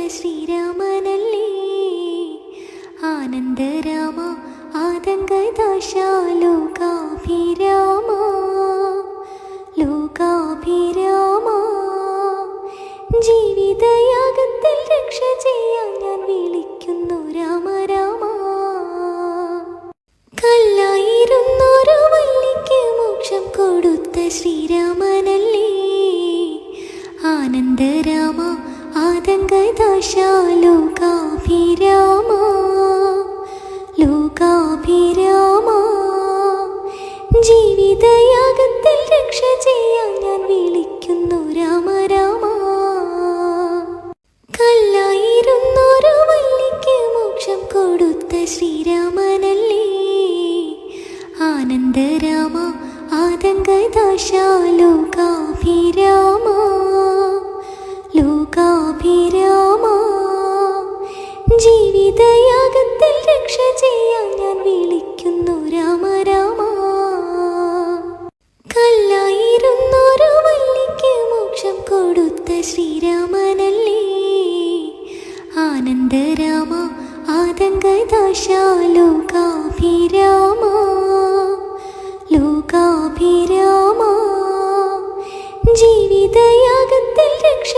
ശ്രീരാമനല്ലേ ആനന്ദരാമ ആതങ്കദാശ ലോകാഭിരാമ ലോകാഭിരാമ ജീവിതയാഗത്തിൽ രക്ഷ ചെയ്യാൻ ഞാൻ വിളിക്കുന്നു രാമ രാമ കല്ലായിരുന്നൊരു വല്ലിക്ക് മോക്ഷം കൊടുത്ത ശ്രീരാമനല്ലേ ആനന്ദരാമ ആതങ്കദാശ ലോകാഭിരാമ ലോകാഭിരാമ ജീവിതയാഗത്തിൽ രക്ഷ ചെയ്യാൻ ഞാൻ വിളിക്കുന്നു രാമ രാമ കല്ലായിരുന്നൊരു വല്ലിക്ക് മോക്ഷം കൊടുത്ത ശ്രീരാമനല്ലേ ആനന്ദരാമ ആതങ്കദാശ ലോകാഭിരാമ ലോകാഭിരാമ ജീവിതയാഗത്തിൽ രക്ഷ ചെയ്യാൻ ഞാൻ വിളിക്കുന്നു രാമ രാമ കല്ലായിരുന്നൊരു വല്ലിക്ക് മോക്ഷം കൊടുത്ത ശ്രീരാമനല്ലേ ആനന്ദരാമ ആതങ്കദാശ ലോകാഭിരാമ ലോകാഭിരാമ ജീവിതയാഗത്തിൽ രക്ഷ